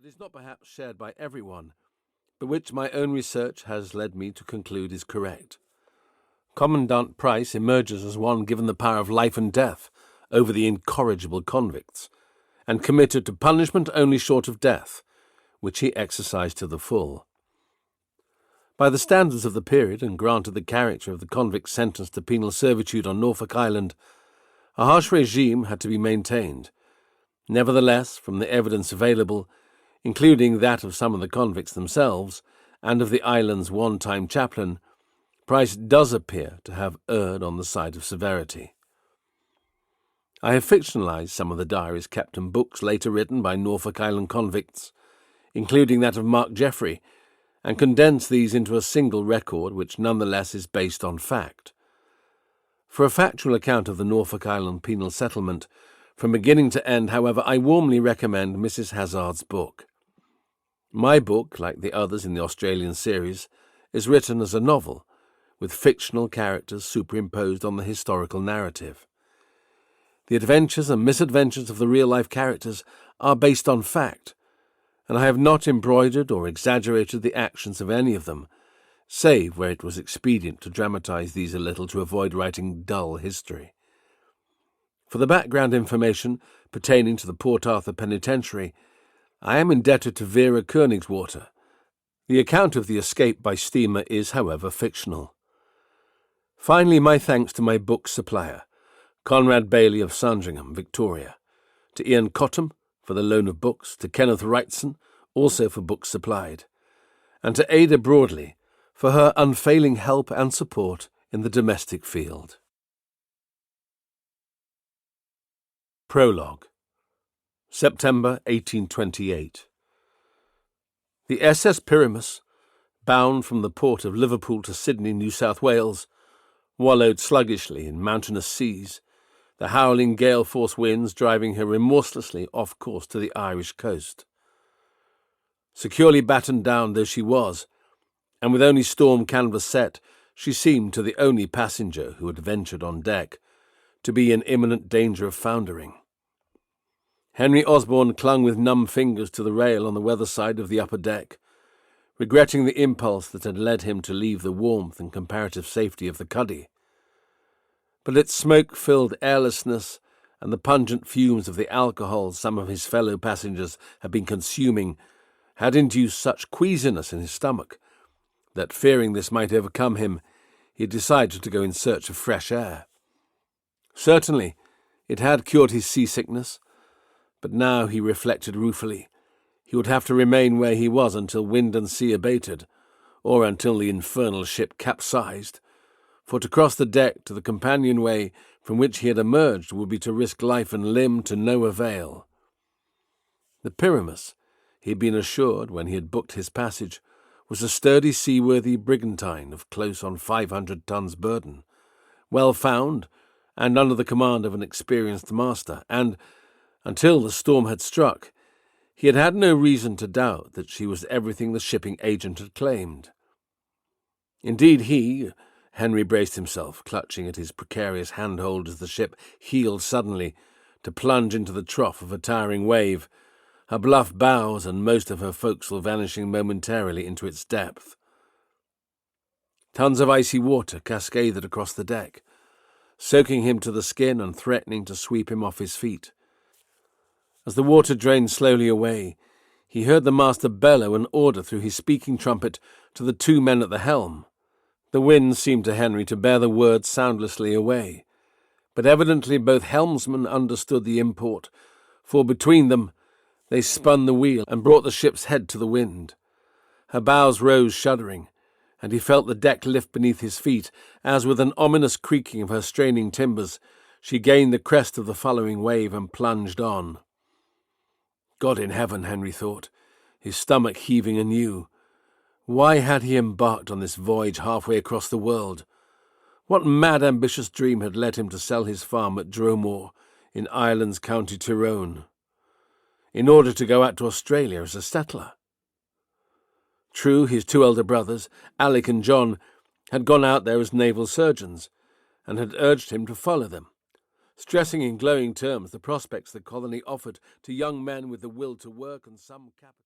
is not perhaps shared by everyone, but which my own research has led me to conclude is correct. Commandant Price emerges as one given the power of life and death over the incorrigible convicts, and committed to punishment only short of death, which he exercised to the full. By the standards of the period, and granted the character of the convict sentenced to penal servitude on Norfolk Island, a harsh regime had to be maintained. Nevertheless, from the evidence available, including that of some of the convicts themselves, and of the island's one-time chaplain, Price does appear to have erred on the side of severity. I have fictionalized some of the diaries kept in books later written by Norfolk Island convicts, including that of Mark Jeffrey, and condensed these into a single record which nonetheless is based on fact. For a factual account of the Norfolk Island penal settlement, from beginning to end, however, I warmly recommend Mrs. Hazard's book. My book, like the others in the Australian series, is written as a novel, with fictional characters superimposed on the historical narrative. The adventures and misadventures of the real-life characters are based on fact, and I have not embroidered or exaggerated the actions of any of them, save where it was expedient to dramatize these a little to avoid writing dull history. For the background information pertaining to the Port Arthur Penitentiary, I am indebted to Vera Koenigswater. The account of the escape by steamer is, however, fictional. Finally, my thanks to my book supplier, Conrad Bailey of Sandringham, Victoria, to Ian Cottam for the loan of books, to Kenneth Wrightson, also for books supplied, and to Ada Broadley for her unfailing help and support in the domestic field. Prologue. September 1828. The SS Pyramus, bound from the port of Liverpool to Sydney, New South Wales, wallowed sluggishly in mountainous seas, the howling gale-force winds driving her remorselessly off course to the Irish coast. Securely battened down though she was, and with only storm canvas set, she seemed to the only passenger who had ventured on deck to be in imminent danger of foundering. Henry Osborne clung with numb fingers to the rail on the weather side of the upper deck, regretting the impulse that had led him to leave the warmth and comparative safety of the cuddy. But its smoke-filled airlessness and the pungent fumes of the alcohol some of his fellow passengers had been consuming had induced such queasiness in his stomach that, fearing this might overcome him, he had decided to go in search of fresh air. Certainly, it had cured his seasickness, but now, he reflected ruefully, he would have to remain where he was until wind and sea abated, or until the infernal ship capsized, for to cross the deck to the companionway from which he had emerged would be to risk life and limb to no avail. The Pyramus, he had been assured when he had booked his passage, was a sturdy seaworthy brigantine of close on 500 tons burden, well found and under the command of an experienced master, and, until the storm had struck, he had had no reason to doubt that she was everything the shipping agent had claimed. Indeed, Henry braced himself, clutching at his precarious handhold as the ship heeled suddenly to plunge into the trough of a towering wave, her bluff bows and most of her forecastle vanishing momentarily into its depth. Tons of icy water cascaded across the deck, soaking him to the skin and threatening to sweep him off his feet. As the water drained slowly away, he heard the master bellow an order through his speaking trumpet to the two men at the helm. The wind seemed to Henry to bear the words soundlessly away, but evidently both helmsmen understood the import, for between them they spun the wheel and brought the ship's head to the wind. Her bows rose shuddering, and he felt the deck lift beneath his feet as, with an ominous creaking of her straining timbers, she gained the crest of the following wave and plunged on. God in heaven, Henry thought, his stomach heaving anew. Why had he embarked on this voyage halfway across the world? What mad ambitious dream had led him to sell his farm at Dromore, in Ireland's County Tyrone, in order to go out to Australia as a settler? True, his two elder brothers, Alec and John, had gone out there as naval surgeons, and had urged him to follow them, stressing in glowing terms the prospects the colony offered to young men with the will to work and some capital.